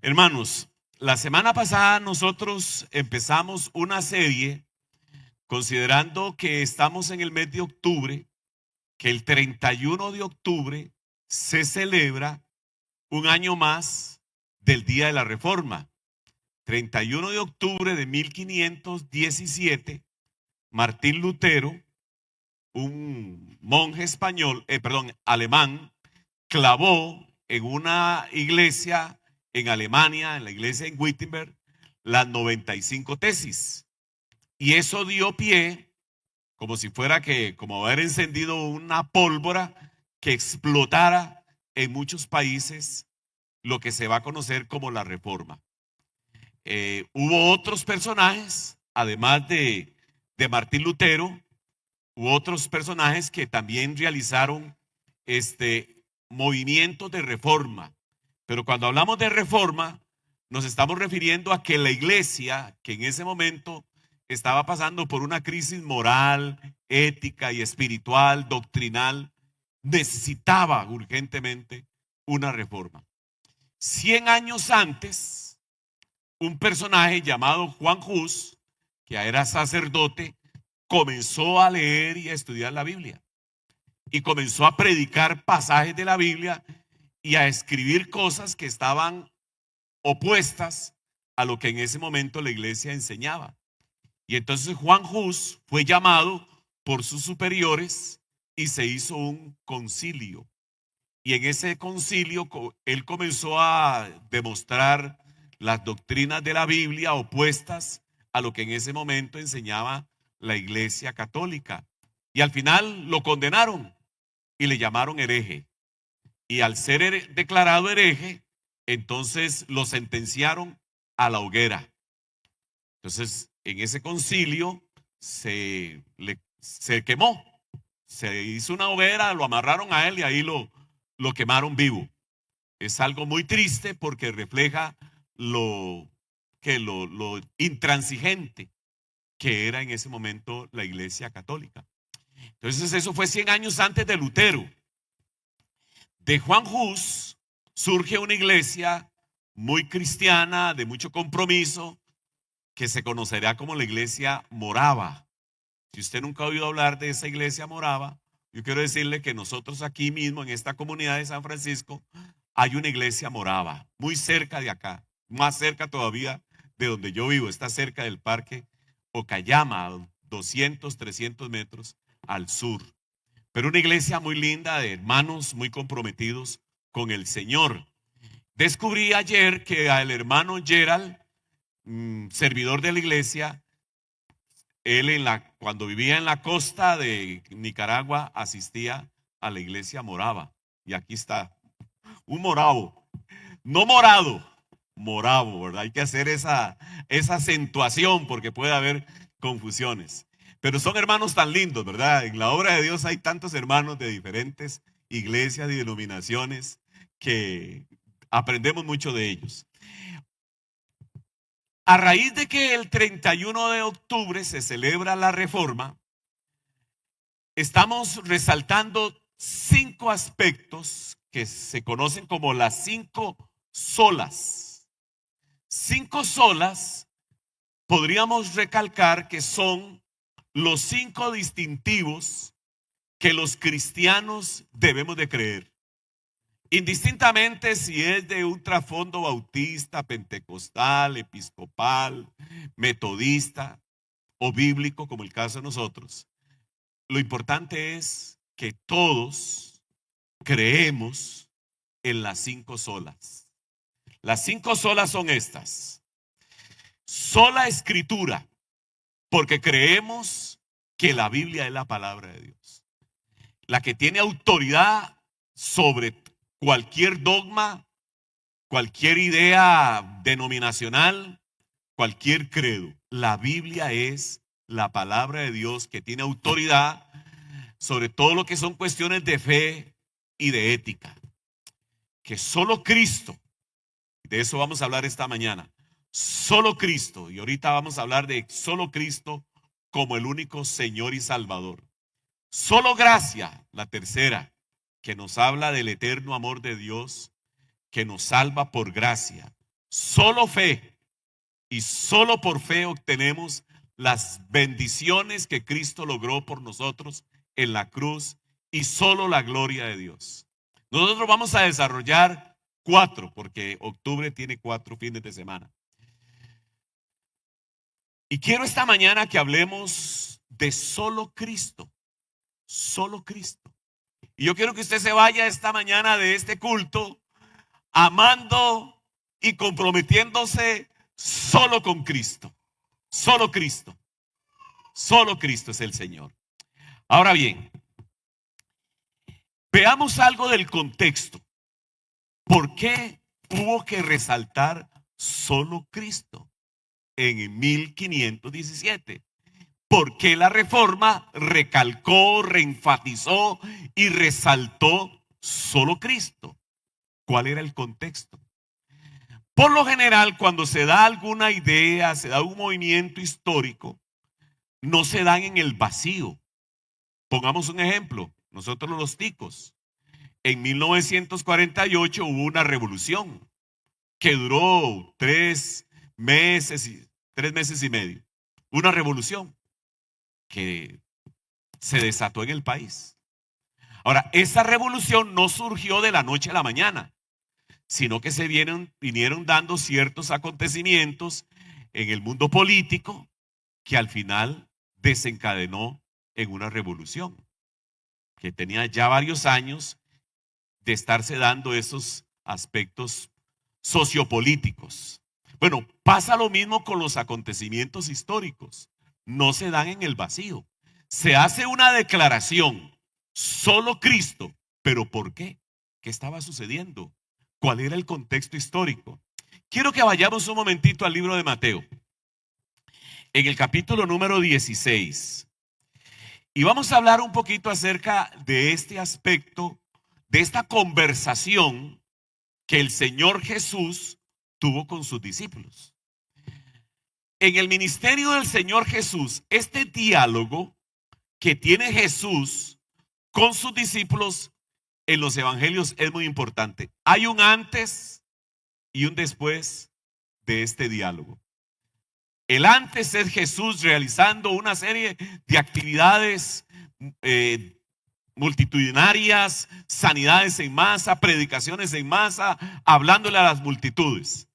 Hermanos, la semana pasada nosotros empezamos una serie considerando que estamos en el mes de octubre, que el 31 de octubre se celebra un año más del Día de la Reforma. 31 de octubre de 1517, Martín Lutero, un monje alemán, clavó en una iglesia en Alemania, en la iglesia en Wittenberg, las 95 tesis. Y eso dio pie, como si fuera como haber encendido una pólvora que explotara en muchos países lo que se va a conocer como la Reforma. Hubo otros personajes, además de Martín Lutero, hubo otros personajes que también realizaron movimientos de reforma. Pero cuando hablamos de reforma, nos estamos refiriendo a que la iglesia, que en ese momento estaba pasando por una crisis moral, ética y espiritual, doctrinal, necesitaba urgentemente una reforma. 100 años antes, un personaje llamado Juan Hus, que era sacerdote, comenzó a leer y a estudiar la Biblia. Y comenzó a predicar pasajes de la Biblia y a escribir cosas que estaban opuestas a lo que en ese momento la iglesia enseñaba. Y entonces Juan Hus fue llamado por sus superiores y se hizo un concilio. Y en ese concilio él comenzó a demostrar las doctrinas de la Biblia opuestas a lo que en ese momento enseñaba la iglesia católica. Y al final lo condenaron y le llamaron hereje. Y al ser declarado hereje, entonces lo sentenciaron a la hoguera. Entonces, en ese concilio se quemó, se hizo una hoguera, lo amarraron a él y ahí lo quemaron vivo. Es algo muy triste porque refleja lo intransigente que era en ese momento la iglesia católica. Entonces eso fue 100 años antes de Lutero. De Juan Hus surge una iglesia muy cristiana, de mucho compromiso, que se conocerá como la iglesia morava. Si usted nunca ha oído hablar de esa iglesia morava, yo quiero decirle que nosotros aquí mismo en esta comunidad de San Francisco hay una iglesia morava, muy cerca de acá, más cerca todavía de donde yo vivo, está cerca del parque Okayama, 200, 300 metros al sur. Pero una iglesia muy linda, de hermanos muy comprometidos con el Señor. Descubrí ayer que al hermano Gerald, servidor de la iglesia, él cuando vivía en la costa de Nicaragua asistía a la iglesia morava. Y aquí está, un moravo, no morado, moravo, ¿verdad? Hay que hacer esa acentuación porque puede haber confusiones. Pero son hermanos tan lindos, ¿verdad? En la obra de Dios hay tantos hermanos de diferentes iglesias y denominaciones que aprendemos mucho de ellos. A raíz de que el 31 de octubre se celebra la Reforma, estamos resaltando 5 aspectos que se conocen como las 5 solas. 5 solas podríamos recalcar que son los 5 distintivos que los cristianos debemos de creer. Indistintamente si es de un trasfondo bautista, pentecostal, episcopal, metodista o bíblico, como el caso de nosotros. Lo importante es que todos creemos en las 5 solas. Las 5 solas son estas. Sola escritura, porque creemos que la Biblia es la palabra de Dios, la que tiene autoridad sobre cualquier dogma, cualquier idea denominacional, cualquier credo. La Biblia es la palabra de Dios que tiene autoridad sobre todo lo que son cuestiones de fe y de ética. Que solo Cristo, de eso vamos a hablar esta mañana, solo Cristo, y ahorita vamos a hablar de solo Cristo como el único Señor y Salvador. Solo gracia, la tercera, que nos habla del eterno amor de Dios, que nos salva por gracia. Solo fe y solo por fe obtenemos las bendiciones que Cristo logró por nosotros en la cruz y solo la gloria de Dios. Nosotros vamos a desarrollar 4, porque octubre tiene 4 fines de semana. Y quiero esta mañana que hablemos de solo Cristo, solo Cristo. Y yo quiero que usted se vaya esta mañana de este culto amando y comprometiéndose solo con Cristo. Solo Cristo. Solo Cristo es el Señor. Ahora bien, veamos algo del contexto. ¿Por qué tuvo que resaltar solo Cristo en 1517? ¿Por qué la Reforma recalcó, reenfatizó y resaltó solo Cristo? ¿Cuál era el contexto? Por lo general, cuando se da alguna idea, se da un movimiento histórico, no se dan en el vacío. Pongamos un ejemplo, nosotros los ticos. En 1948 hubo una revolución que duró 3 meses y medio. Una revolución que se desató en el país. Ahora, esa revolución no surgió de la noche a la mañana, sino que se vinieron dando ciertos acontecimientos en el mundo político que al final desencadenó en una revolución que tenía ya varios años de estarse dando esos aspectos sociopolíticos. Bueno, pasa lo mismo con los acontecimientos históricos. No se dan en el vacío. Se hace una declaración, solo Cristo. ¿Pero por qué? ¿Qué estaba sucediendo? ¿Cuál era el contexto histórico? Quiero que vayamos un momentito al libro de Mateo, en el capítulo número 16. Y vamos a hablar un poquito acerca de este aspecto, de esta conversación que el Señor Jesús tuvo con sus discípulos. En el ministerio del Señor Jesús, este diálogo que tiene Jesús con sus discípulos en los evangelios es muy importante. Hay un antes y un después de este diálogo. El antes es Jesús realizando una serie de actividades multitudinarias, sanidades en masa, predicaciones en masa, hablándole a las multitudes.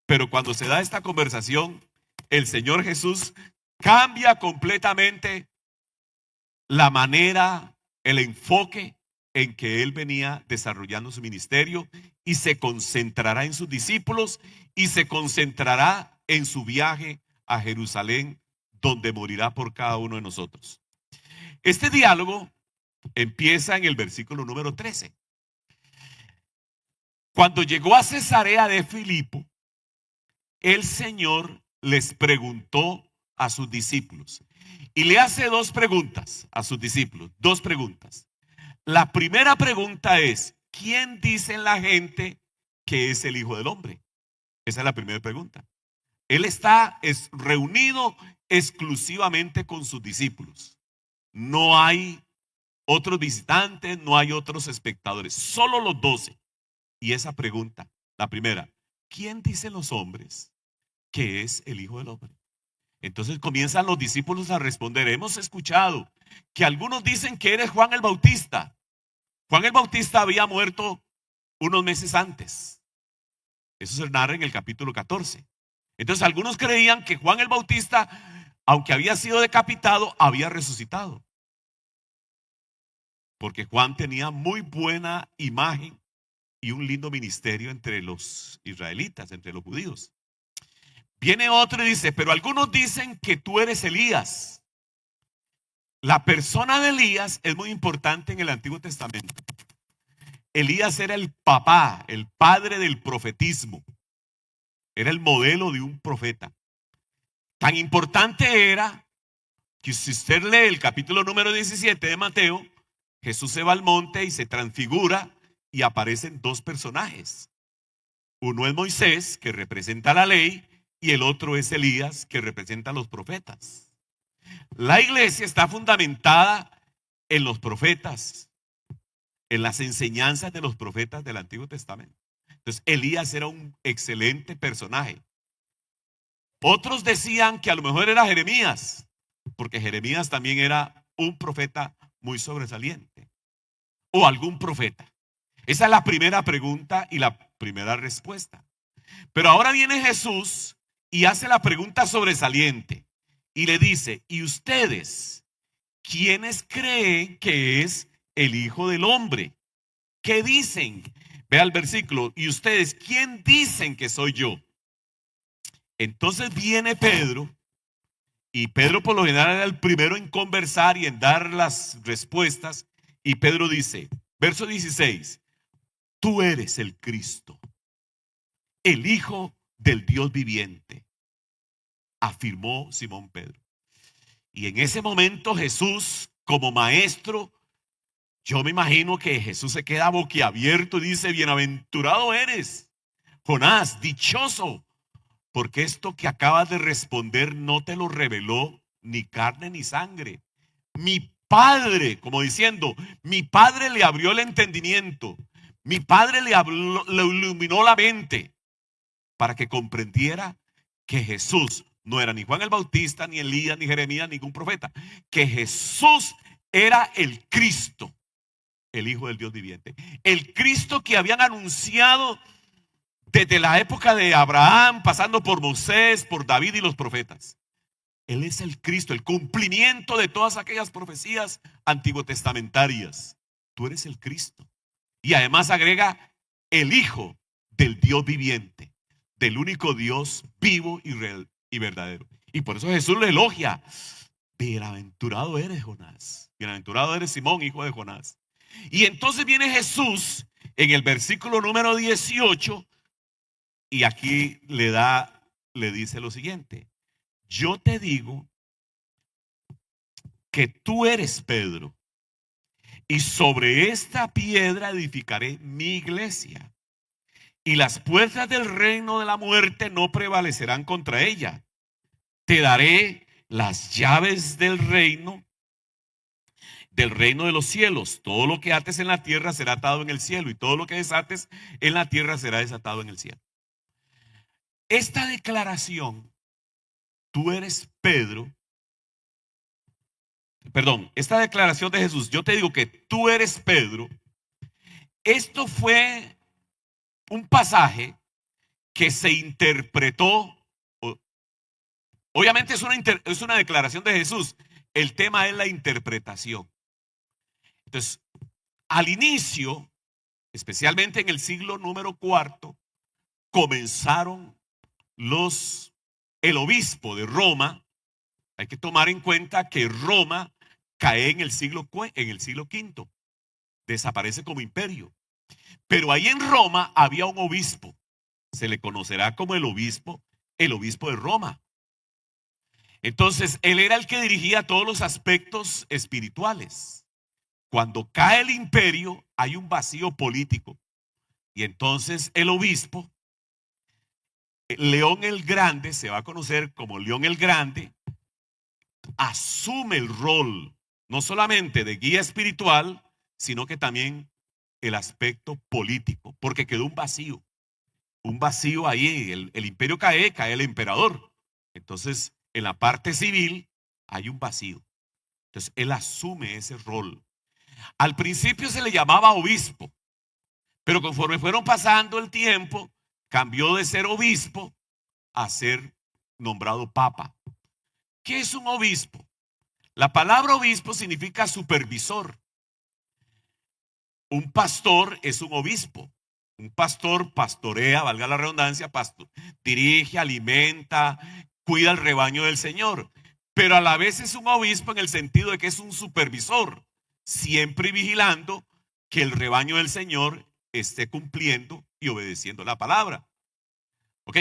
Pero cuando se da esta conversación, el Señor Jesús cambia completamente la manera, el enfoque en que Él venía desarrollando su ministerio y se concentrará en sus discípulos y se concentrará en su viaje a Jerusalén, donde morirá por cada uno de nosotros. Este diálogo empieza en el versículo número 13. Cuando llegó a Cesarea de Filipo, el Señor les preguntó a sus discípulos y le hace 2 preguntas a sus discípulos, 2 preguntas. La primera pregunta es: ¿quién dice la gente que es el Hijo del Hombre? Esa es la primera pregunta. Él está reunido exclusivamente con sus discípulos. No hay otros visitantes, no hay otros espectadores, solo los 12. Y esa pregunta, la primera: ¿quién dicen los hombres que es el Hijo del Hombre? Entonces comienzan los discípulos a responder: hemos escuchado que algunos dicen que eres Juan el Bautista. Juan el Bautista había muerto unos meses antes. Eso se narra en el capítulo 14. Entonces algunos creían que Juan el Bautista, aunque había sido decapitado, había resucitado. Porque Juan tenía muy buena imagen y un lindo ministerio entre los israelitas, entre los judíos. Viene otro y dice: pero algunos dicen que tú eres Elías. La persona de Elías es muy importante en el Antiguo Testamento. Elías era el papá, el padre del profetismo. Era el modelo de un profeta. Tan importante era que si usted lee el capítulo número 17 de Mateo, Jesús se va al monte y se transfigura y aparecen 2 personajes. Uno es Moisés, que representa la ley, y el otro es Elías, que representa a los profetas. La iglesia está fundamentada en los profetas, en las enseñanzas de los profetas del Antiguo Testamento. Entonces Elías era un excelente personaje. Otros decían que a lo mejor era Jeremías, porque Jeremías también era un profeta muy sobresaliente. O algún profeta. Esa es la primera pregunta y la primera respuesta. Pero ahora viene Jesús y hace la pregunta sobresaliente y le dice: ¿y ustedes quiénes creen que es el Hijo del Hombre? ¿Qué dicen? Vea el versículo: ¿y ustedes quién dicen que soy yo? Entonces viene Pedro, y Pedro por lo general era el primero en conversar y en dar las respuestas, y Pedro dice, verso 16: tú eres el Cristo, el Hijo del Dios viviente, afirmó Simón Pedro. Y en ese momento Jesús, como maestro, yo me imagino que Jesús se queda boquiabierto y dice: bienaventurado eres, Jonás, dichoso, porque esto que acabas de responder no te lo reveló ni carne ni sangre. Mi Padre, como diciendo, mi Padre le abrió el entendimiento, mi Padre le iluminó la mente para que comprendiera que Jesús no era ni Juan el Bautista, ni Elías, ni Jeremías, ningún profeta, que Jesús era el Cristo, el Hijo del Dios viviente, el Cristo que habían anunciado desde la época de Abraham, pasando por Moisés, por David y los profetas. Él es el Cristo, el cumplimiento de todas aquellas profecías antiguotestamentarias. Tú eres el Cristo. Y además agrega: el Hijo del Dios viviente, del único Dios vivo y real y verdadero. Y por eso Jesús lo elogia: bienaventurado eres, Jonás, bienaventurado eres, Simón, hijo de Jonás. Y entonces viene Jesús en el versículo número 18 y aquí le dice lo siguiente: yo te digo que tú eres Pedro, y sobre esta piedra edificaré mi iglesia, y las puertas del reino de la muerte no prevalecerán contra ella. Te daré las llaves del reino de los cielos. Todo lo que ates en la tierra será atado en el cielo, y todo lo que desates en la tierra será desatado en el cielo. Esta declaración: tú eres Pedro, esta declaración de Jesús: yo te digo que tú eres Pedro, esto fue un pasaje que se interpretó. Obviamente es una declaración de Jesús. El tema es la interpretación. Entonces, al inicio, especialmente en el siglo número IV, comenzaron el obispo de Roma. Hay que tomar en cuenta que Roma cae en el siglo V, desaparece como imperio. Pero ahí en Roma había un obispo, se le conocerá como el obispo de Roma. Entonces él era el que dirigía todos los aspectos espirituales. Cuando cae el imperio hay un vacío político, y entonces el obispo León el Grande, se va a conocer como León el Grande, asume el rol no solamente de guía espiritual, sino que también el aspecto político, porque quedó un vacío ahí. El imperio cae el emperador. Entonces, en la parte civil hay un vacío. Entonces, él asume ese rol. Al principio se le llamaba obispo, pero conforme fueron pasando el tiempo, cambió de ser obispo a ser nombrado papa. ¿Qué es un obispo? La palabra obispo significa supervisor. Un pastor es un obispo. Un pastor pastorea, valga la redundancia, dirige, alimenta, cuida el rebaño del Señor. Pero a la vez es un obispo en el sentido de que es un supervisor, siempre vigilando que el rebaño del Señor esté cumpliendo y obedeciendo la palabra. Ok,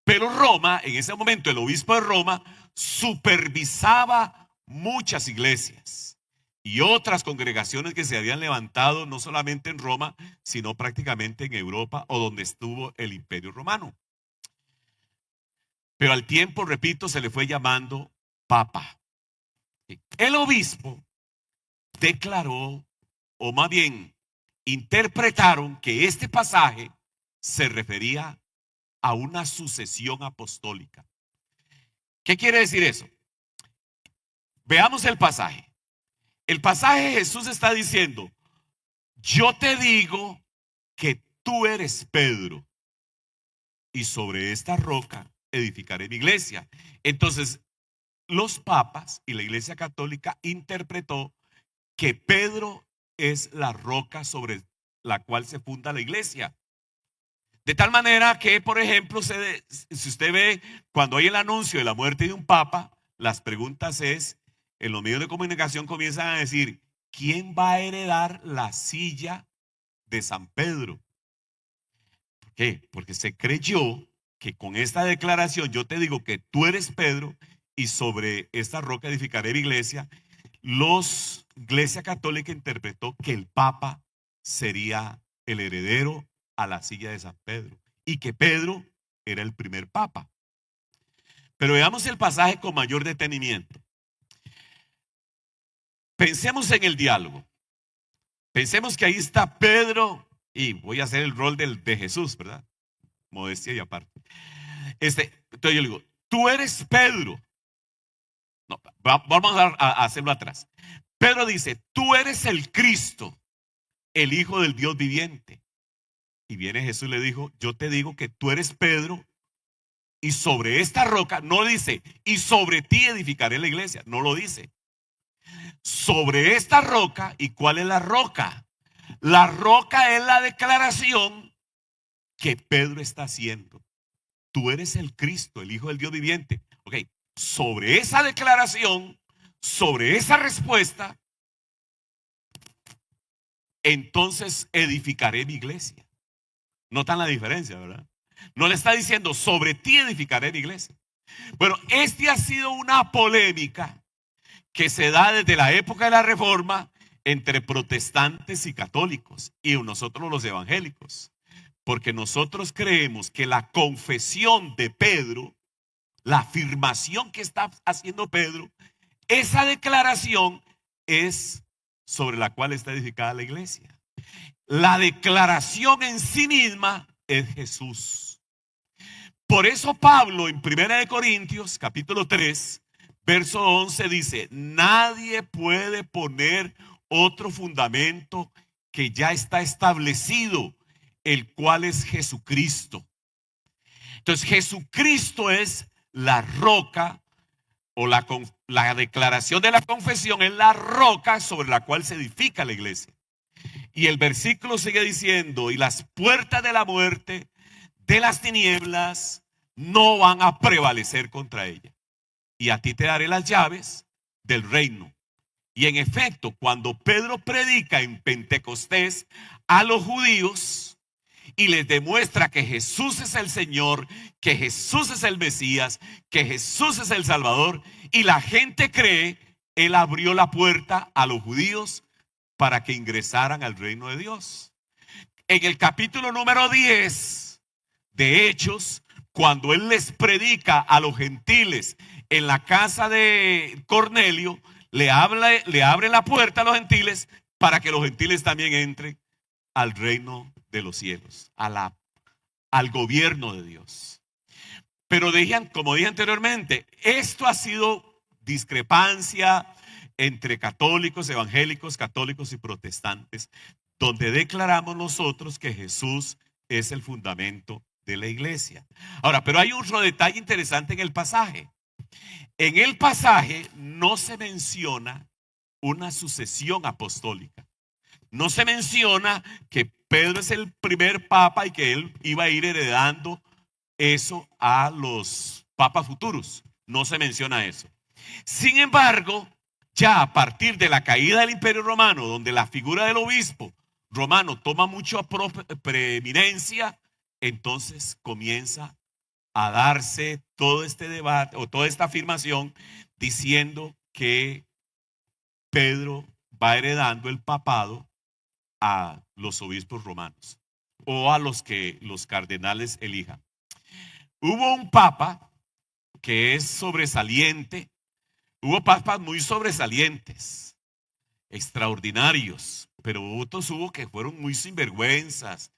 pero Roma, en ese momento el obispo de Roma supervisaba muchas iglesias y otras congregaciones que se habían levantado no solamente en Roma, sino prácticamente en Europa o donde estuvo el imperio romano. Pero al tiempo, repito, se le fue llamando papa. El obispo declaró, o más bien interpretaron, que este pasaje se refería a una sucesión apostólica. ¿Qué quiere decir eso? Veamos el pasaje. El pasaje, Jesús está diciendo: yo te digo que tú eres Pedro, y sobre esta roca edificaré mi iglesia. Entonces, los papas y la Iglesia Católica interpretó que Pedro es la roca sobre la cual se funda la iglesia. De tal manera que, por ejemplo, si usted ve cuando hay el anuncio de la muerte de un papa, las preguntas en los medios de comunicación comienzan a decir: ¿quién va a heredar la silla de San Pedro? ¿Por qué? Porque se creyó que con esta declaración, yo te digo que tú eres Pedro y sobre esta roca edificaré mi iglesia, la Iglesia Católica interpretó que el Papa sería el heredero a la silla de San Pedro y que Pedro era el primer Papa. Pero veamos el pasaje con mayor detenimiento. Pensemos en el diálogo. Pensemos que ahí está Pedro, y voy a hacer el rol de Jesús, ¿verdad? Modestia y aparte. Entonces yo le digo: tú eres Pedro. No, vamos a hacerlo atrás. Pedro dice: tú eres el Cristo, el Hijo del Dios viviente. Y viene Jesús y le dijo: yo te digo que tú eres Pedro, y sobre esta roca, no dice, y sobre ti edificaré la iglesia, no lo dice. Sobre esta roca. ¿Y cuál es la roca? La roca es la declaración que Pedro está haciendo. Tú eres el Cristo, el Hijo del Dios viviente. Ok, sobre esa declaración, sobre esa respuesta, entonces edificaré mi iglesia. Notan la diferencia, ¿verdad? No le está diciendo: sobre ti edificaré mi iglesia. Bueno, ha sido una polémica que se da desde la época de la Reforma entre protestantes y católicos y nosotros los evangélicos. Porque nosotros creemos que la confesión de Pedro, la afirmación que está haciendo Pedro, esa declaración es sobre la cual está edificada la iglesia. La declaración en sí misma es Jesús. Por eso Pablo en 1 Corintios capítulo 3 verso 11 dice: nadie puede poner otro fundamento que ya está establecido, el cual es Jesucristo. Entonces Jesucristo es la roca, o la declaración de la confesión es la roca sobre la cual se edifica la iglesia. Y el versículo sigue diciendo: y las puertas de la muerte, de las tinieblas, no van a prevalecer contra ella. Y a ti te daré las llaves del reino. Y en efecto, cuando Pedro predica en Pentecostés a los judíos y les demuestra que Jesús es el Señor, que Jesús es el Mesías, que Jesús es el Salvador, y la gente cree, él abrió la puerta a los judíos para que ingresaran al reino de Dios. En el capítulo número 10 de Hechos, cuando él les predica a los gentiles en la casa de Cornelio, le abre la puerta a los gentiles para que los gentiles también entren al reino de los cielos, al gobierno de Dios. Pero como dije anteriormente, esto ha sido discrepancia entre católicos, evangélicos, católicos y protestantes, donde declaramos nosotros que Jesús es el fundamento de la iglesia. Ahora, pero hay otro detalle interesante en el pasaje. En el pasaje no se menciona una sucesión apostólica. No se menciona que Pedro es el primer papa y que él iba a ir heredando eso a los papas futuros. No se menciona eso. Sin embargo, ya a partir de la caída del Imperio Romano, donde la figura del obispo romano toma mucha preeminencia, entonces comienza a darse todo este debate o toda esta afirmación diciendo que Pedro va heredando el papado a los obispos romanos o a los que los cardenales elijan. Hubo un papa que es sobresaliente, hubo papas muy sobresalientes, extraordinarios, pero otros hubo que fueron muy sinvergüenzas,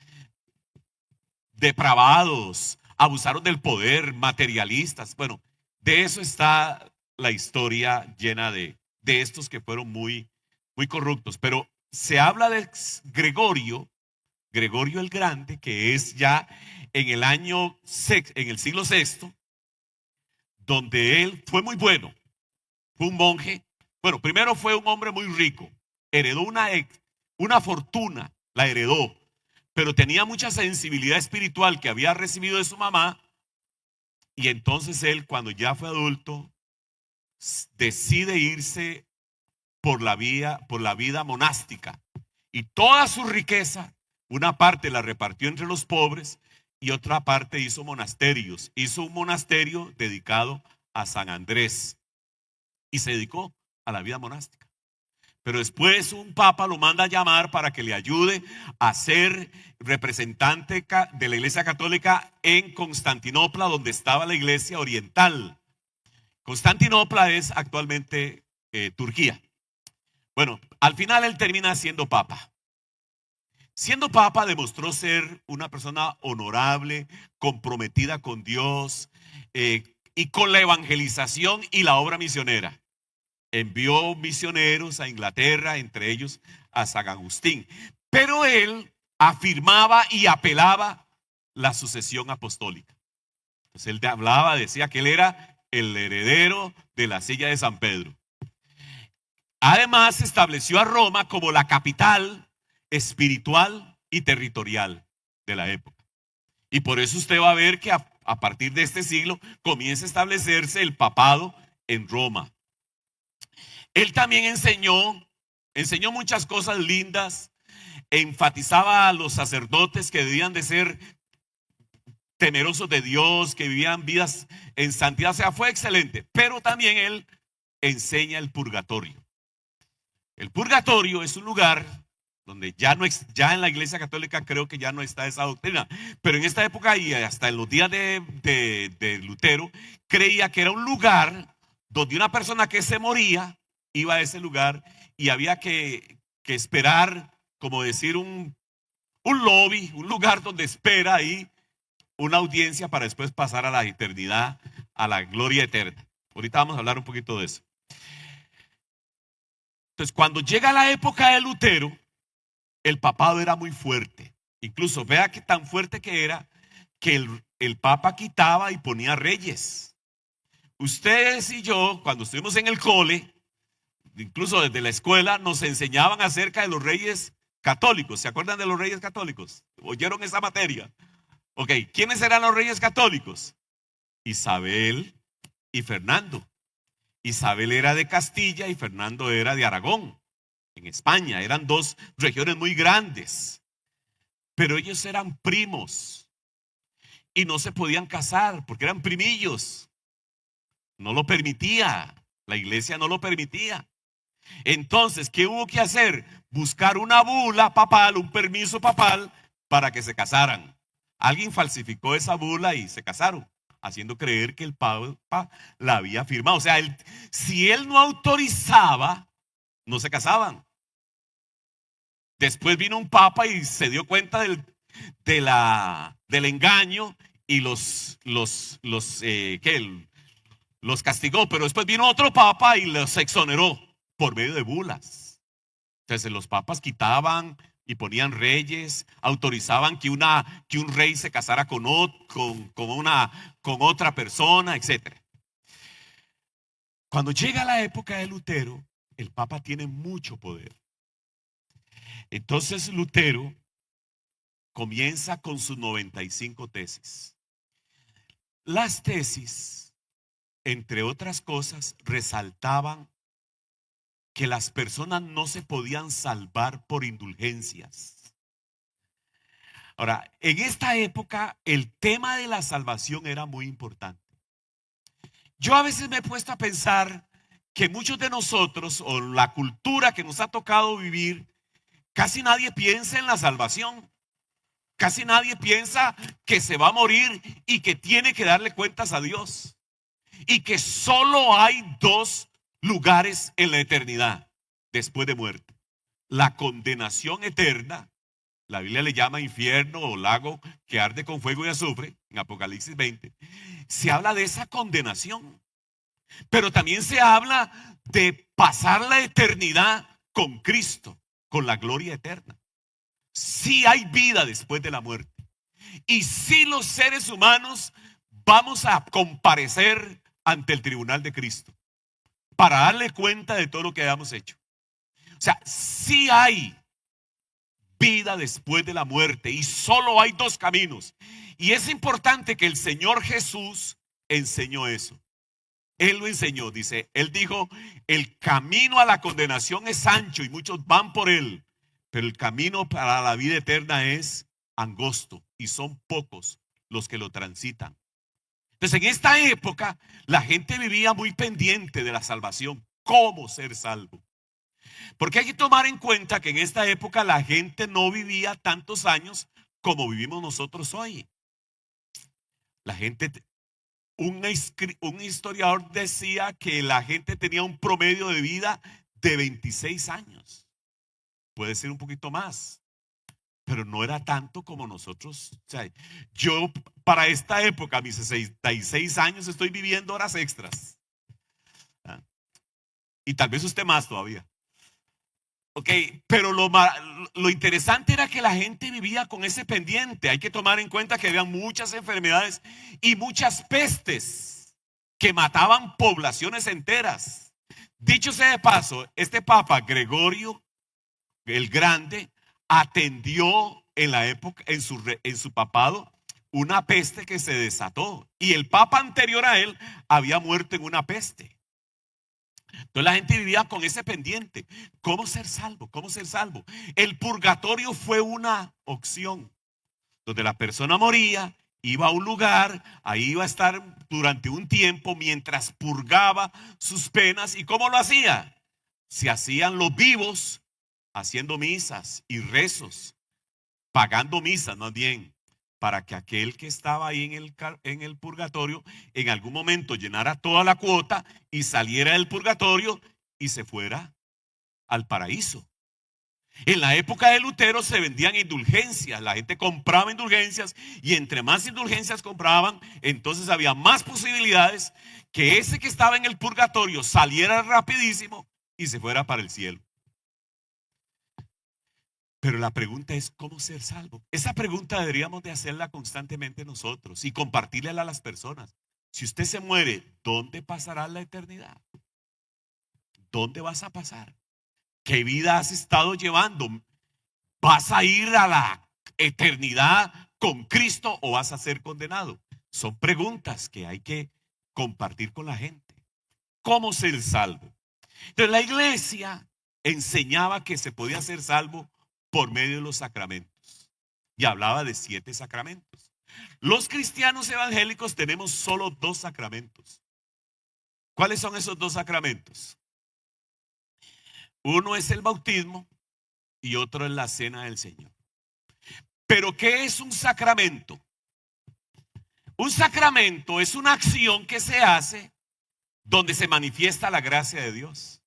depravados, abusaron del poder, materialistas. Bueno, de eso está la historia llena de estos que fueron muy, muy corruptos. Pero se habla de Gregorio el Grande, que es ya en en el siglo sexto, donde él fue muy bueno. Fue un monje. Bueno, primero fue un hombre muy rico. Heredó una fortuna, la heredó, pero tenía mucha sensibilidad espiritual que había recibido de su mamá. Y entonces él, cuando ya fue adulto, decide irse por la vida monástica. Y toda su riqueza, una parte la repartió entre los pobres y otra parte hizo monasterios. Hizo un monasterio dedicado a San Andrés y se dedicó a la vida monástica. Pero después un papa lo manda a llamar para que le ayude a ser representante de la Iglesia Católica en Constantinopla, donde estaba la Iglesia Oriental. Constantinopla es actualmente Turquía. Bueno, al final él termina siendo papa. Siendo papa demostró ser una persona honorable, comprometida con Dios y con la evangelización y la obra misionera. Envió misioneros a Inglaterra, entre ellos a San Agustín. Pero él afirmaba y apelaba la sucesión apostólica. Entonces él hablaba, decía que él era el heredero de la silla de San Pedro. Además, estableció a Roma como la capital espiritual y territorial de la época. Y por eso usted va a ver que a partir de este siglo comienza a establecerse el papado en Roma. Él también enseñó muchas cosas lindas, enfatizaba a los sacerdotes que debían de ser temerosos de Dios, que vivían vidas en santidad. O sea, fue excelente. Pero también él enseña el purgatorio. El purgatorio es un lugar donde ya en la Iglesia Católica creo que ya no está esa doctrina, pero en esta época y hasta en los días de Lutero, creía que era un lugar donde una persona que se moría iba a ese lugar y había que esperar, como decir, un lobby, un lugar donde espera ahí una audiencia para después pasar a la eternidad, a la gloria eterna. Ahorita vamos a hablar un poquito de eso. Entonces, cuando llega la época de Lutero, el papado era muy fuerte. Incluso vea que tan fuerte que era que el papa quitaba y ponía reyes. Ustedes y yo, cuando estuvimos en el cole, incluso desde la escuela, nos enseñaban acerca de los reyes católicos. ¿Se acuerdan de los reyes católicos? ¿Oyeron esa materia? Ok, ¿quiénes eran los reyes católicos? Isabel y Fernando. Isabel era de Castilla y Fernando era de Aragón, en España. Eran dos regiones muy grandes, pero ellos eran primos y no se podían casar porque eran primillos. No lo permitía, la iglesia no lo permitía. Entonces, ¿qué hubo que hacer? Buscar una bula papal, un permiso papal para que se casaran. Alguien falsificó esa bula y se casaron, haciendo creer que el papa la había firmado. O sea, si él no autorizaba, no se casaban. Después vino un papa y se dio cuenta del engaño y los castigó. Pero después vino otro papa y los exoneró por medio de bulas. Entonces los papas quitaban y ponían reyes, autorizaban que un rey se casara con otra persona, etc. Cuando llega la época de Lutero, el papa tiene mucho poder. Entonces Lutero comienza con sus 95 tesis. Las tesis, entre otras cosas, resaltaban que las personas no se podían salvar por indulgencias. Ahora, en esta época el tema de la salvación era muy importante. Yo a veces me he puesto a pensar que muchos de nosotros, o la cultura que nos ha tocado vivir, casi nadie piensa en la salvación. Casi nadie piensa que se va a morir y que tiene que darle cuentas a Dios. Y que solo hay dos lugares en la eternidad después de muerte: la condenación eterna la Biblia le llama infierno o lago que arde con fuego y azufre, en Apocalipsis 20, se habla de esa condenación. Pero también se habla de pasar la eternidad con Cristo, con la gloria eterna. Sí hay vida después de la muerte. Y sí los seres humanos vamos a comparecer ante el tribunal de Cristo para darle cuenta de todo lo que hayamos hecho. O sea, sí hay vida después de la muerte y solo hay dos caminos. Y es importante que el Señor Jesús enseñó eso. Él lo enseñó, dice, él dijo, el camino a la condenación es ancho y muchos van por él, pero el camino para la vida eterna es angosto y son pocos los que lo transitan. Entonces, en esta época, la gente vivía muy pendiente de la salvación, cómo ser salvo. Porque hay que tomar en cuenta que en esta época la gente no vivía tantos años como vivimos nosotros hoy. La gente, un historiador decía que la gente tenía un promedio de vida de 26 años. Puede ser un poquito más, pero no era tanto como nosotros. O sea, yo para esta época, a mis 66 años, estoy viviendo horas extras. ¿Ah? Y tal vez usted más todavía. Ok, pero lo interesante era que la gente vivía con ese pendiente. Hay que tomar en cuenta que había muchas enfermedades y muchas pestes que mataban poblaciones enteras. Dicho sea de paso, este Papa Gregorio el Grande atendió en la época, en su papado, una peste que se desató. Y el Papa anterior a él había muerto en una peste. Entonces la gente vivía con ese pendiente. ¿Cómo ser salvo? ¿Cómo ser salvo? El purgatorio fue una opción donde la persona moría, iba a un lugar, ahí iba a estar durante un tiempo mientras purgaba sus penas. ¿Y cómo lo hacía? Se hacían los vivos haciendo misas y rezos, pagando misas más bien, para que aquel que estaba ahí en el purgatorio en algún momento llenara toda la cuota y saliera del purgatorio y se fuera al paraíso. En la época de Lutero se vendían indulgencias, la gente compraba indulgencias y entre más indulgencias compraban, entonces había más posibilidades que ese que estaba en el purgatorio saliera rapidísimo y se fuera para el cielo. Pero la pregunta es, ¿cómo ser salvo? Esa pregunta deberíamos de hacerla constantemente nosotros y compartirla a las personas. Si usted se muere, ¿dónde pasará la eternidad? ¿Dónde vas a pasar? ¿Qué vida has estado llevando? ¿Vas a ir a la eternidad con Cristo o vas a ser condenado? Son preguntas que hay que compartir con la gente. ¿Cómo ser salvo? Entonces la iglesia enseñaba que se podía ser salvo por medio de los sacramentos. Y hablaba de 7 sacramentos. Los cristianos evangélicos tenemos solo 2 sacramentos. ¿Cuáles son esos 2 sacramentos? Uno es el bautismo y otro es la cena del Señor. Pero ¿qué es un sacramento? Un sacramento es una acción que se hace donde se manifiesta la gracia de Dios.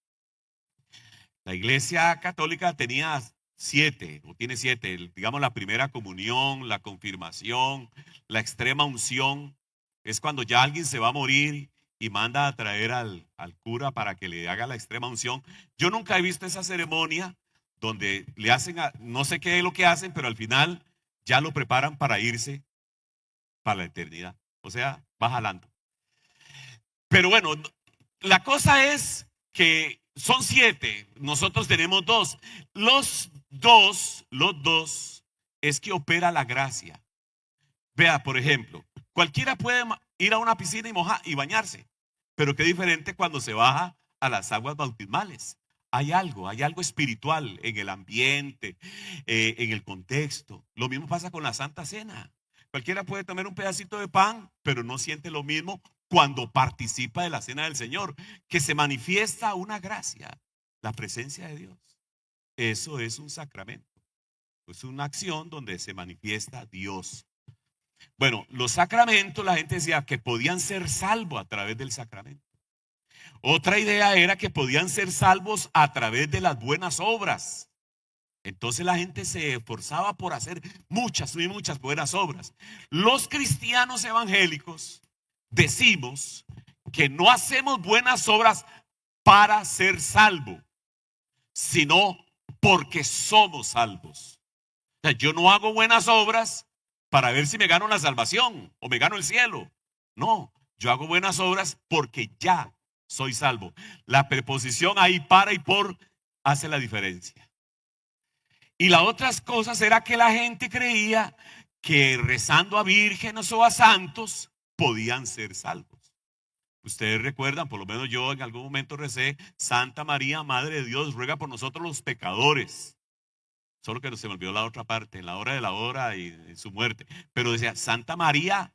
La Iglesia Católica tenía 7, o tiene 7, digamos la primera comunión, la confirmación, la extrema unción. Es cuando ya alguien se va a morir y manda a traer al cura para que le haga la extrema unción. Yo nunca he visto esa ceremonia donde le hacen, no sé qué es lo que hacen, pero al final ya lo preparan para irse para la eternidad. O sea, va jalando. Pero bueno, la cosa es que son 7, nosotros tenemos 2. Los dos es que opera la gracia. Vea, por ejemplo, cualquiera puede ir a una piscina y bañarse, pero qué diferente cuando se baja a las aguas bautismales. Hay algo espiritual en el ambiente, en el contexto. Lo mismo pasa con la Santa Cena. Cualquiera puede tomar un pedacito de pan, pero no siente lo mismo cuando participa de la cena del Señor, que se manifiesta una gracia, la presencia de Dios. Eso es un sacramento. Es una acción donde se manifiesta Dios. Bueno, los sacramentos, la gente decía que podían ser salvos a través del sacramento. Otra idea era que podían ser salvos a través de las buenas obras. Entonces la gente se esforzaba por hacer muchas y muchas buenas obras. Los cristianos evangélicos decimos que no hacemos buenas obras para ser salvos, sino porque somos salvos. O sea, yo no hago buenas obras para ver si me gano la salvación o me gano el cielo. No, yo hago buenas obras porque ya soy salvo. La preposición ahí para y por hace la diferencia. Y las otras cosas era que la gente creía que rezando a vírgenes o a santos podían ser salvos. Ustedes recuerdan, por lo menos yo en algún momento recé: Santa María, Madre de Dios, ruega por nosotros los pecadores. Solo que no se me olvidó la otra parte, en la hora de la hora y en su muerte. Pero decía: Santa María,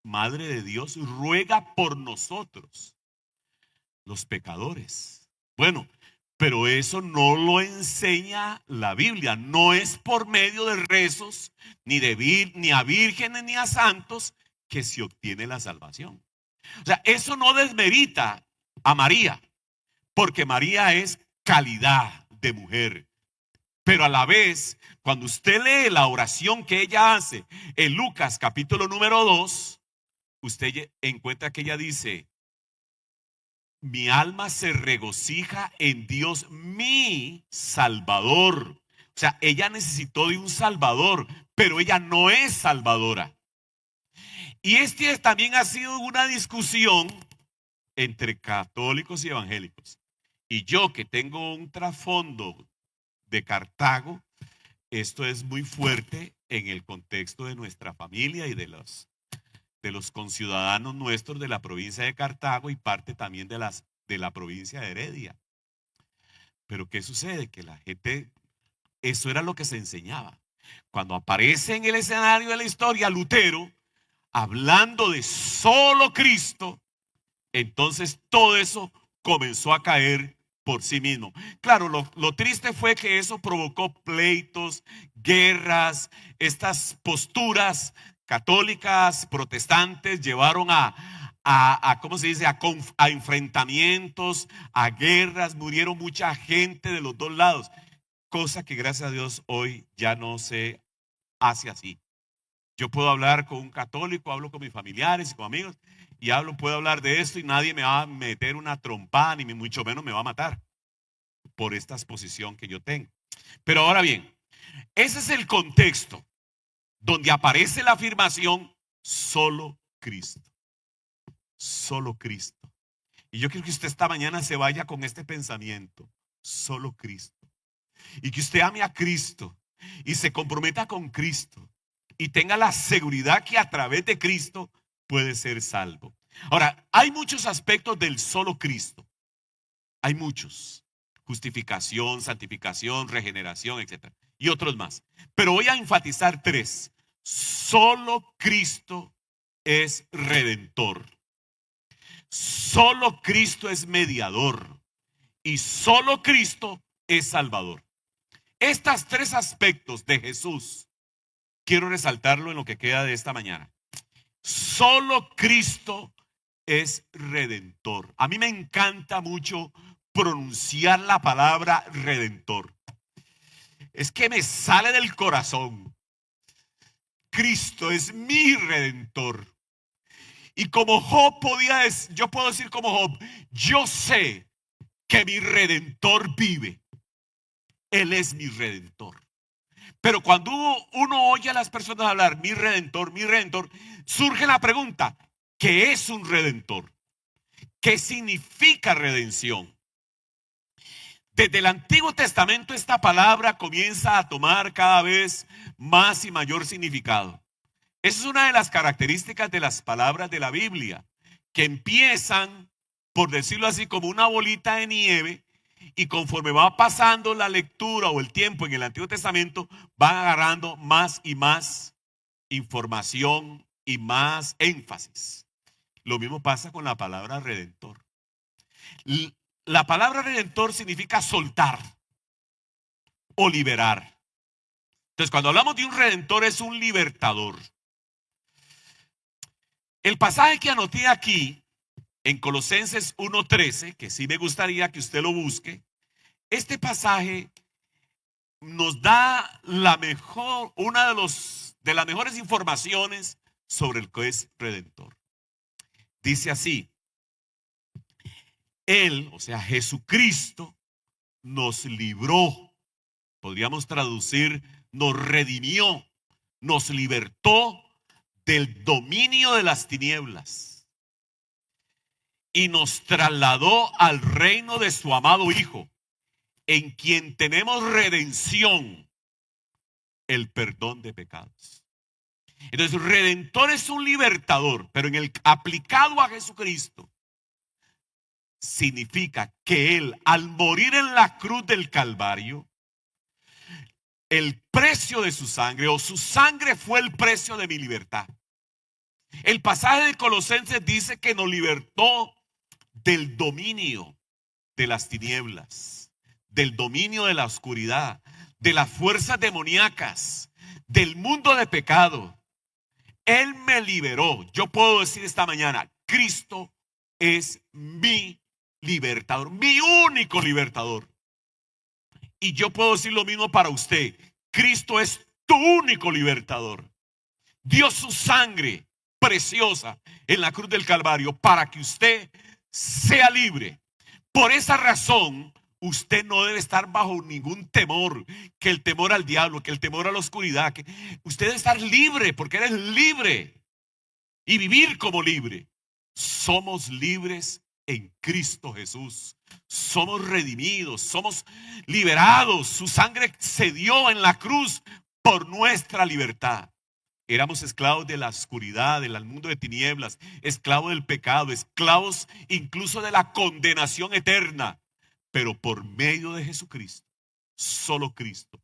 Madre de Dios, ruega por nosotros, los pecadores. Bueno, pero eso no lo enseña la Biblia. No es por medio de rezos, ni a vírgenes ni a santos, que se obtiene la salvación. O sea, eso no desmerita a María, porque María es calidad de mujer. Pero a la vez, cuando usted lee la oración que ella hace en Lucas capítulo número 2, usted encuentra que ella dice: mi alma se regocija en Dios, mi Salvador. O sea, ella necesitó de un Salvador, pero ella no es salvadora. Y también ha sido una discusión entre católicos y evangélicos. Y yo, que tengo un trasfondo de Cartago, esto es muy fuerte en el contexto de nuestra familia y de los conciudadanos nuestros de la provincia de Cartago y parte también de la provincia de Heredia. Pero ¿qué sucede? Que la gente, eso era lo que se enseñaba. Cuando aparece en el escenario de la historia Lutero, hablando de solo Cristo, entonces todo eso comenzó a caer por sí mismo. Claro, lo triste fue que eso provocó pleitos, guerras. Estas posturas católicas, protestantes, llevaron ¿cómo se dice? A enfrentamientos, a guerras. Murieron mucha gente de los dos lados, cosa que gracias a Dios hoy ya no se hace así. Yo puedo hablar con un católico, hablo con mis familiares y con amigos, y puedo hablar de esto y nadie me va a meter una trompada, ni mucho menos me va a matar por esta exposición que yo tengo. Pero ahora bien, ese es el contexto donde aparece la afirmación: solo Cristo. Solo Cristo. Y yo quiero que usted esta mañana se vaya con este pensamiento: solo Cristo. Y que usted ame a Cristo y se comprometa con Cristo y tenga la seguridad que a través de Cristo puede ser salvo. Ahora, hay muchos aspectos del solo Cristo. Hay muchos: justificación, santificación, regeneración, etc. Y otros más. Pero voy a enfatizar 3. Solo Cristo es redentor. Solo Cristo es mediador. Y solo Cristo es salvador. Estos 3 aspectos de Jesús quiero resaltarlo en lo que queda de esta mañana. Solo Cristo es redentor. A mí me encanta mucho pronunciar la palabra redentor. Es que me sale del corazón. Cristo es mi redentor. Y como Job yo puedo decir como Job: yo sé que mi redentor vive. Él es mi redentor. Pero cuando uno oye a las personas hablar mi redentor, surge la pregunta: ¿qué es un redentor? ¿Qué significa redención? Desde el Antiguo Testamento esta palabra comienza a tomar cada vez más y mayor significado. Esa es una de las características de las palabras de la Biblia, que empiezan, por decirlo así, como una bolita de nieve, y conforme va pasando la lectura o el tiempo en el Antiguo Testamento, van agarrando más y más información y más énfasis. Lo mismo pasa con la palabra redentor. La palabra redentor significa soltar o liberar. Entonces, cuando hablamos de un redentor, es un libertador. El pasaje que anoté aquí en Colosenses 1:13, que sí me gustaría que usted lo busque, este pasaje nos da una de las mejores informaciones sobre el que es redentor. Dice así: Él, o sea, Jesucristo, nos libró. Podríamos traducir, nos redimió, nos libertó del dominio de las tinieblas y nos trasladó al reino de su amado Hijo, en quien tenemos redención, el perdón de pecados. Entonces, redentor es un libertador, pero aplicado a Jesucristo, significa que Él, al morir en la cruz del Calvario, el precio de su sangre, o su sangre fue el precio de mi libertad. El pasaje de Colosenses dice que nos libertó del dominio de las tinieblas, del dominio de la oscuridad, de las fuerzas demoníacas, del mundo de pecado. Él me liberó. Yo puedo decir esta mañana: Cristo es mi libertador, mi único libertador. Y yo puedo decir lo mismo para usted: Cristo es tu único libertador. Dio su sangre preciosa en la cruz del Calvario para que usted sea libre. Por esa razón, usted no debe estar bajo ningún temor, que el temor al diablo, que el temor a la oscuridad. Que usted debe estar libre, porque eres libre, y vivir como libre. Somos libres en Cristo Jesús. Somos redimidos, somos liberados. Su sangre se dio en la cruz por nuestra libertad. Éramos esclavos de la oscuridad, del mundo de tinieblas, esclavos del pecado, esclavos incluso de la condenación eterna. Pero por medio de Jesucristo, solo Cristo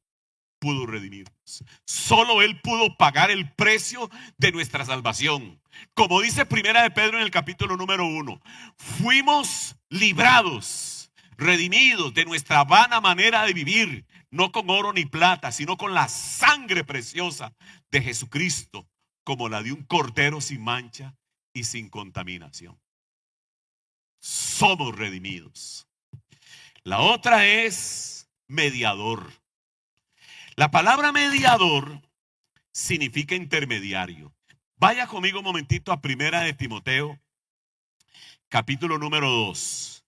pudo redimirnos. Solo Él pudo pagar el precio de nuestra salvación. Como dice Primera de Pedro en el capítulo número 1, fuimos librados, redimidos de nuestra vana manera de vivir, no con oro ni plata, sino con la sangre preciosa de Jesucristo, como la de un cordero sin mancha y sin contaminación. Somos redimidos. La otra es mediador. La palabra mediador significa intermediario. Vaya conmigo un momentito a Primera de Timoteo, capítulo número 2.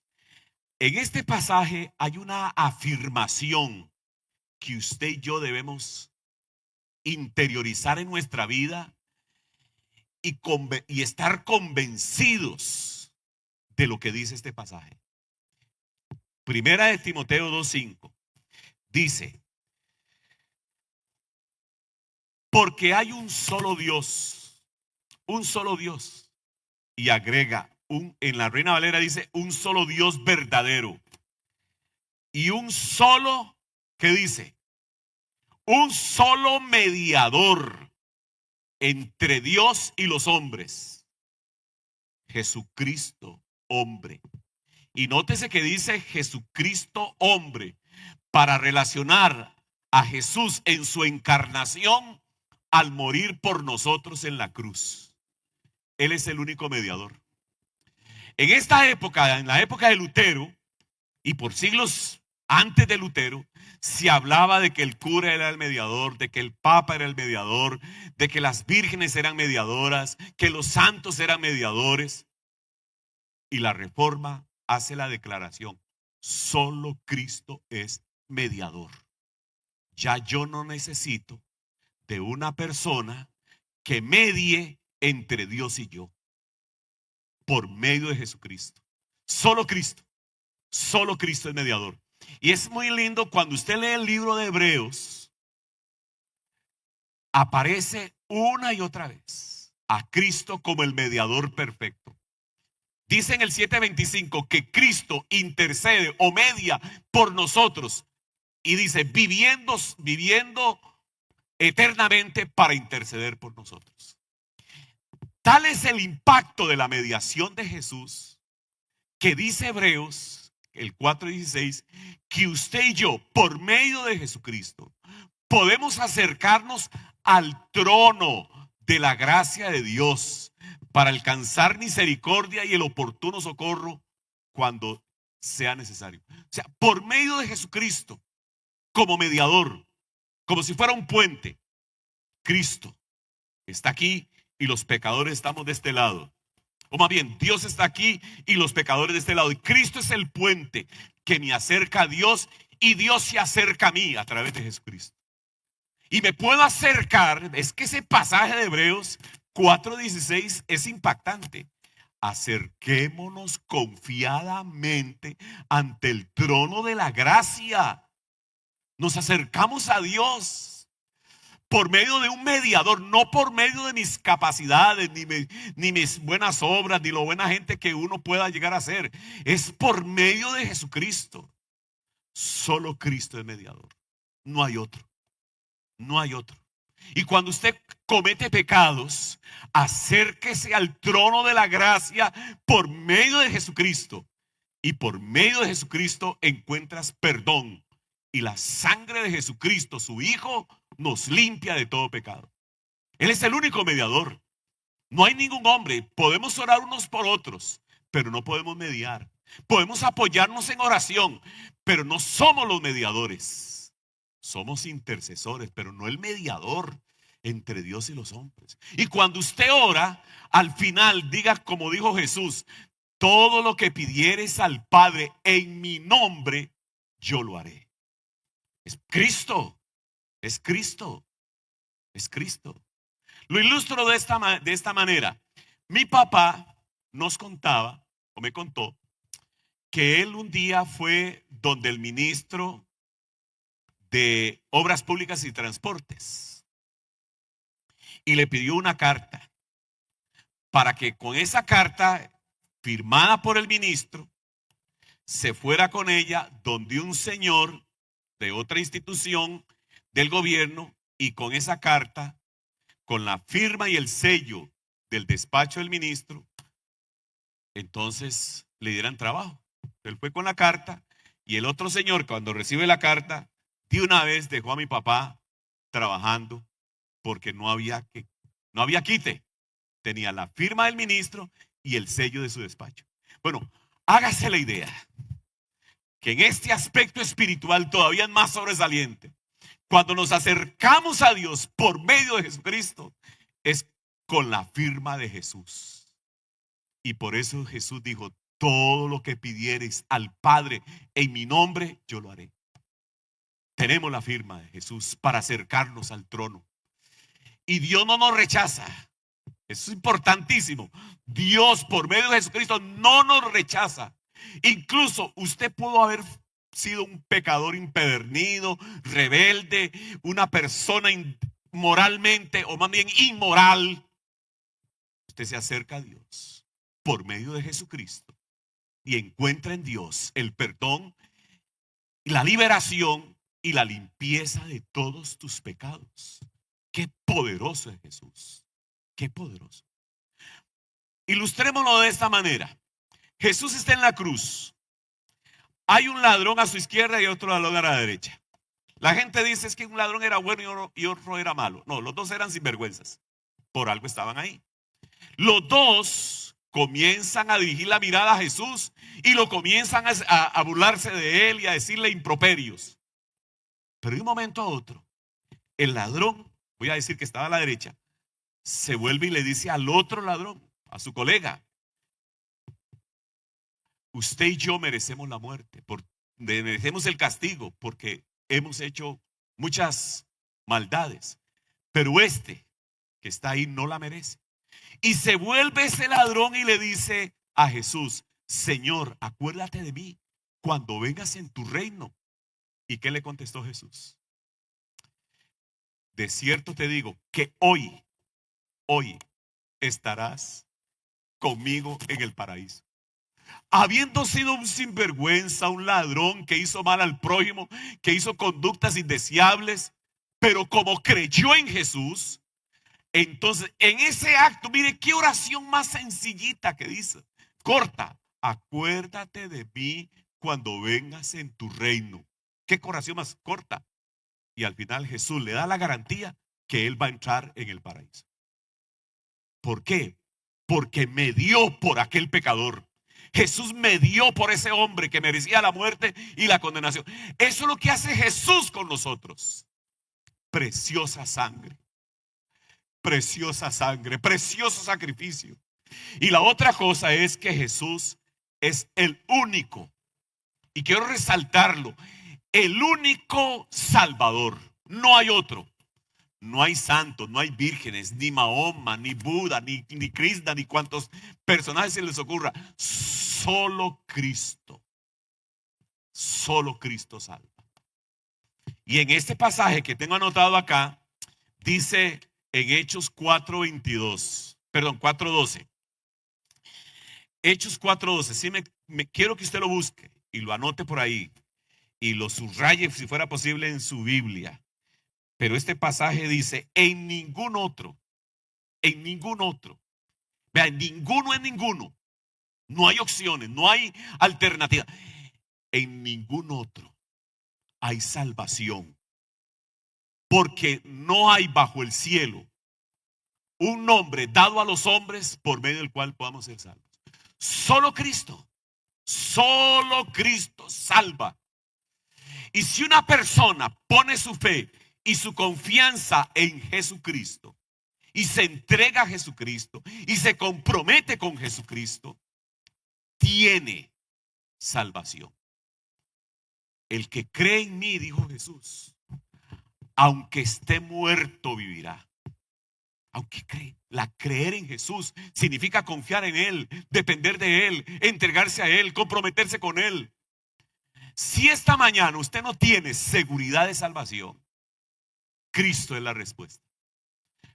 En este pasaje hay una afirmación que usted y yo debemos interiorizar en nuestra vida y estar convencidos de lo que dice este pasaje. Primera de Timoteo 2:5 dice: porque hay un solo Dios, y agrega, en la Reina Valera dice, un solo Dios verdadero, y un solo, ¿qué dice? Un solo mediador entre Dios y los hombres, Jesucristo hombre. Y nótese que dice Jesucristo hombre, para relacionar a Jesús en su encarnación al morir por nosotros en la cruz. Él es el único mediador. En esta época, en la época de Lutero, y por siglos antes de Lutero, se hablaba de que el cura era el mediador, de que el papa era el mediador, de que las vírgenes eran mediadoras, que los santos eran mediadores. Y la Reforma hace la declaración: solo Cristo es mediador. Ya yo no necesito de una persona que medie entre Dios y yo, por medio de Jesucristo. Solo Cristo es mediador. Y es muy lindo cuando usted lee el libro de Hebreos, aparece una y otra vez a Cristo como el mediador perfecto. Dice en el 7:25 que Cristo intercede o media por nosotros, y dice viviendo eternamente para interceder por nosotros. Tal es el impacto de la mediación de Jesús, que dice Hebreos, el 4:16, que usted y yo, por medio de Jesucristo, podemos acercarnos al trono de la gracia de Dios para alcanzar misericordia y el oportuno socorro cuando sea necesario. O sea, por medio de Jesucristo, como mediador, como si fuera un puente. Cristo está aquí y los pecadores estamos de este lado. O más bien, Dios está aquí y los pecadores de este lado. Y Cristo es el puente que me acerca a Dios y Dios se acerca a mí a través de Jesucristo. Y me puedo acercar, es que ese pasaje de Hebreos 4:16 es impactante. Acerquémonos confiadamente ante el trono de la gracia. Nos acercamos a Dios por medio de un mediador, no por medio de mis capacidades, ni mis buenas obras, ni lo buena gente que uno pueda llegar a ser. Es por medio de Jesucristo. Solo Cristo es mediador. No hay otro. No hay otro. Y cuando usted comete pecados, acérquese al trono de la gracia por medio de Jesucristo. Y por medio de Jesucristo encuentras perdón. Y la sangre de Jesucristo, su Hijo, nos limpia de todo pecado. Él es el único mediador. No hay ningún hombre. Podemos orar unos por otros, pero no podemos mediar. Podemos apoyarnos en oración, pero no somos los mediadores. Somos intercesores, pero no el mediador entre Dios y los hombres. Y cuando usted ora, al final diga como dijo Jesús: todo lo que pidieres al Padre en mi nombre, yo lo haré. Es Cristo, es Cristo, es Cristo. Lo ilustro de esta manera. Mi papá nos contaba, o me contó, que él un día fue donde el ministro de Obras Públicas y Transportes y le pidió una carta para que con esa carta firmada por el ministro se fuera con ella donde un señor de otra institución del gobierno y con esa carta, con la firma y el sello del despacho del ministro, entonces le dieran trabajo. Él fue con la carta y el otro señor, cuando recibe la carta, de una vez dejó a mi papá trabajando porque no había quite. Tenía la firma del ministro y el sello de su despacho. Bueno, hágase la idea que en este aspecto espiritual todavía es más sobresaliente. Cuando nos acercamos a Dios por medio de Jesucristo, es con la firma de Jesús. Y por eso Jesús dijo: todo lo que pidiereis al Padre en mi nombre, yo lo haré. Tenemos la firma de Jesús para acercarnos al trono. Y Dios no nos rechaza. Eso es importantísimo. Dios, por medio de Jesucristo, no nos rechaza. Incluso usted pudo haber sido un pecador impedernido, rebelde, una persona moralmente, o más bien inmoral. Usted se acerca a Dios por medio de Jesucristo y encuentra en Dios el perdón, la liberación y la limpieza de todos tus pecados. Qué poderoso es Jesús. Qué poderoso. Ilustrémoslo de esta manera. Jesús está en la cruz. Hay un ladrón a su izquierda y otro ladrón a la derecha. La gente dice es que un ladrón era bueno y otro era malo. No, los dos eran sinvergüenzas. Por algo estaban ahí. Los dos comienzan a dirigir la mirada a Jesús y lo comienzan a burlarse de él y a decirle improperios. Pero de un momento a otro, el ladrón, voy a decir que estaba a la derecha, se vuelve y le dice al otro ladrón, a su colega: usted y yo merecemos la muerte, merecemos el castigo porque hemos hecho muchas maldades, pero este que está ahí no la merece. Y se vuelve ese ladrón y le dice a Jesús: Señor, acuérdate de mí cuando vengas en tu reino. ¿Y qué le contestó Jesús? De cierto te digo que hoy estarás conmigo en el paraíso. Habiendo sido un sinvergüenza, un ladrón que hizo mal al prójimo, que hizo conductas indeseables, pero como creyó en Jesús, entonces en ese acto, mire qué oración más sencillita que dice, corta: acuérdate de mí cuando vengas en tu reino. Qué oración más corta. Y al final Jesús le da la garantía que él va a entrar en el paraíso. ¿Por qué? Porque me dio por aquel pecador. Jesús me dio por ese hombre que merecía la muerte y la condenación. Eso es lo que hace Jesús con nosotros. Preciosa sangre, precioso sacrificio. Y la otra cosa es que Jesús es el único, y quiero resaltarlo, el único Salvador. No hay otro. No hay santos, no hay vírgenes, ni Mahoma, ni Buda, ni Krishna, ni cuantos personajes se les ocurra. Solo Cristo salva. Y en este pasaje que tengo anotado acá, dice en Hechos 4:22, perdón, 4:12. Hechos 4:12, sí quiero que usted lo busque y lo anote por ahí y lo subraye si fuera posible en su Biblia. Pero este pasaje dice, en ningún otro, vean, ninguno es ninguno, no hay opciones, no hay alternativa, en ningún otro hay salvación, porque no hay bajo el cielo un nombre dado a los hombres por medio del cual podamos ser salvos. Solo Cristo salva. Y si una persona pone su fe y su confianza en Jesucristo y se entrega a Jesucristo y se compromete con Jesucristo, tiene salvación. El que cree en mí, dijo Jesús, aunque esté muerto vivirá. Aunque cree. Creer en Jesús significa confiar en Él, depender de Él, entregarse a Él, comprometerse con Él. Si esta mañana usted no tiene seguridad de salvación, Cristo es la respuesta.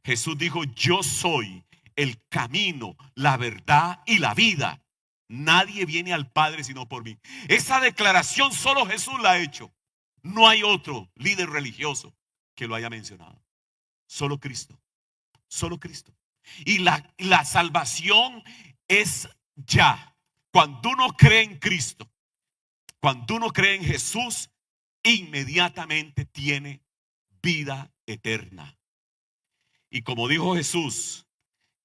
Jesús dijo, yo soy el camino, la verdad y la vida. Nadie viene al Padre sino por mí. Esa declaración solo Jesús la ha hecho. No hay otro líder religioso que lo haya mencionado. Solo Cristo. Y la salvación es ya. Cuando uno cree en Cristo, cuando uno cree en Jesús, inmediatamente tiene vida eterna. Y como dijo Jesús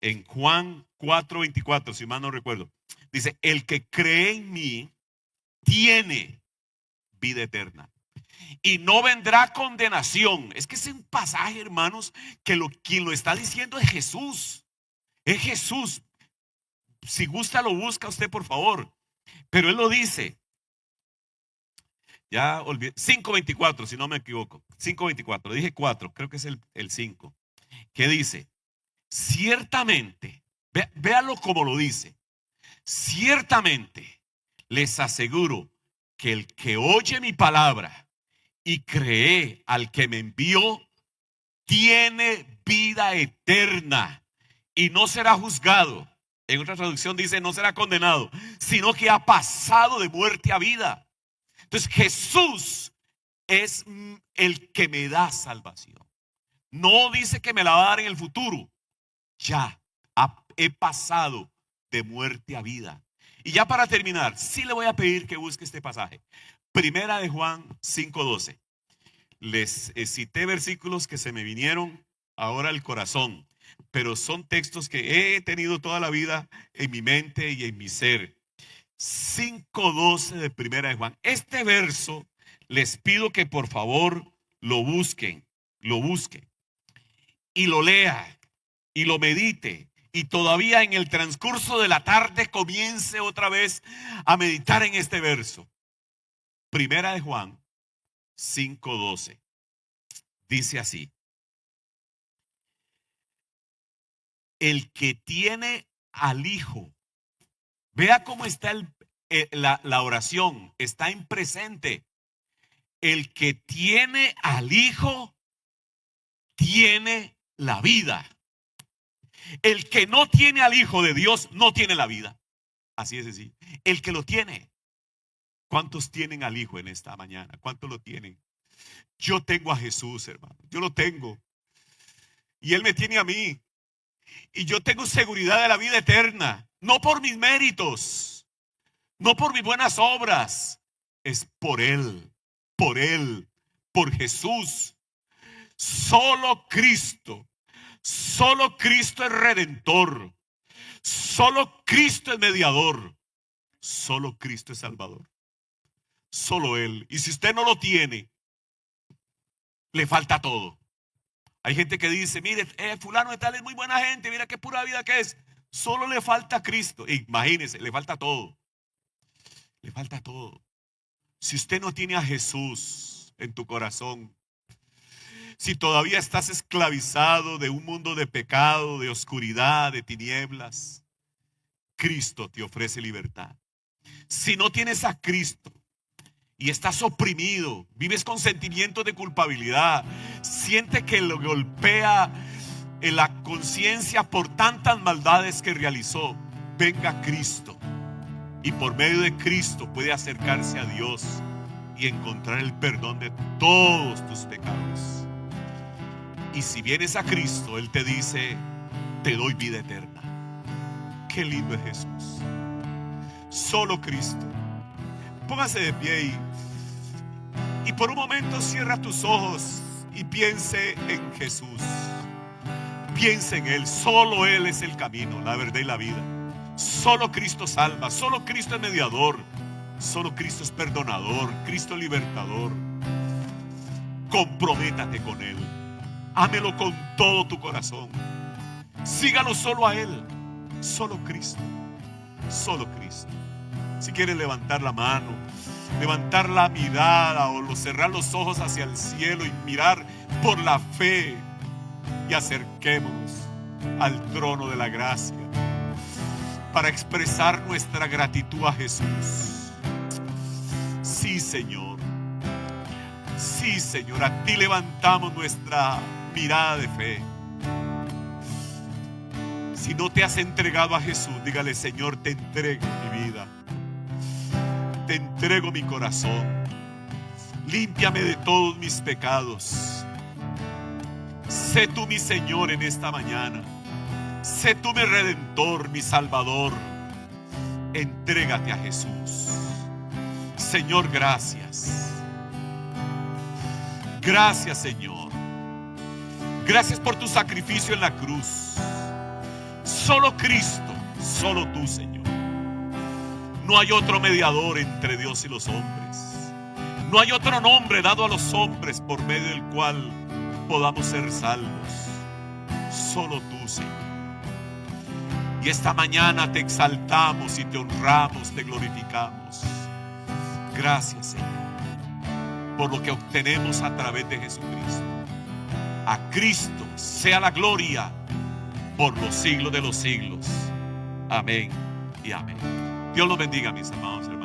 en Juan 4:24, si mal no recuerdo, dice, el que cree en mí tiene vida eterna y no vendrá condenación. Es que es un pasaje, hermanos, que quien lo está diciendo es Jesús. Es Jesús. Si gusta lo busca usted, por favor. Pero él lo dice. Ya olvidé. 5:24, si no me equivoco. 5:24. Le dije 4, creo que es el 5. Que dice, ciertamente, véalo como lo dice. Ciertamente les aseguro que el que oye mi palabra y cree al que me envió, tiene vida eterna y no será juzgado. En otra traducción dice, no será condenado, sino que ha pasado de muerte a vida. Entonces Jesús es el que me da salvación. No dice que me la va a dar en el futuro. Ya he pasado de muerte a vida. Y ya para terminar, sí le voy a pedir que busque este pasaje. Primera de Juan 5:12. Les cité versículos que se me vinieron ahora al corazón, pero son textos que he tenido toda la vida en mi mente y en mi ser. 5:12 de Primera de Juan. Este verso les pido que por favor lo busquen y lo lea y lo medite. Y todavía en el transcurso de la tarde comience otra vez a meditar en este verso. Primera de Juan 5:12. Dice así. El que tiene al Hijo. Vea cómo está la oración. Está en presente. El que tiene al Hijo tiene la vida. El que no tiene al Hijo de Dios no tiene la vida. Así es así. El que lo tiene. ¿Cuántos tienen al Hijo en esta mañana? ¿Cuántos lo tienen? Yo tengo a Jesús, hermano. Yo lo tengo. Y Él me tiene a mí. Y yo tengo seguridad de la vida eterna. No por mis méritos. No por mis buenas obras. Es por Él. Por Jesús. Solo Cristo es redentor. Solo Cristo es mediador. Solo Cristo es Salvador. Solo Él. Y si usted no lo tiene, le falta todo. Hay gente que dice, mire, fulano de tal es muy buena gente, mira qué pura vida que es. Solo le falta Cristo. Imagínese, le falta todo. Le falta todo. Si usted no tiene a Jesús en tu corazón, si todavía estás esclavizado de un mundo de pecado, de oscuridad, de tinieblas, Cristo te ofrece libertad. Si no tienes a Cristo y estás oprimido, vives con sentimientos de culpabilidad, siente que lo golpea en la conciencia por tantas maldades que realizó, venga Cristo. Y por medio de Cristo puede acercarse a Dios y encontrar el perdón de todos tus pecados. Y si vienes a Cristo, Él te dice, te doy vida eterna. Qué lindo es Jesús. Solo Cristo. Póngase de pie y por un momento cierra tus ojos y piense en Jesús. Piense en Él. Solo Él es el camino, la verdad y la vida. Solo Cristo salva. Solo Cristo es mediador. Solo Cristo es perdonador. Cristo es libertador. Comprométate con Él. Ámelo con todo tu corazón. Sígalo solo a Él. Solo Cristo. Solo Cristo. Si quieres levantar la mano, levantar la mirada o cerrar los ojos hacia el cielo y mirar por la fe, y acerquémonos al trono de la gracia para expresar nuestra gratitud a Jesús. Sí, Señor. Sí, Señor. A ti levantamos nuestra mirada de fe. Si no te has entregado a Jesús, dígale, Señor, te entrego mi vida. Te entrego mi corazón. Límpiame de todos mis pecados. Sé tú mi Señor en esta mañana. Sé tú mi Redentor, mi Salvador. Entrégate a Jesús. Señor, gracias. Gracias, Señor. Gracias por tu sacrificio en la cruz. Solo Cristo, solo tú, Señor. No hay otro mediador entre Dios y los hombres. No hay otro nombre dado a los hombres por medio del cual podamos ser salvos. Solo tú, Señor. Y esta mañana te exaltamos y te honramos, te glorificamos. Gracias, Señor, por lo que obtenemos a través de Jesucristo. A Cristo sea la gloria por los siglos de los siglos. Amén y amén. Dios los bendiga, mis amados hermanos.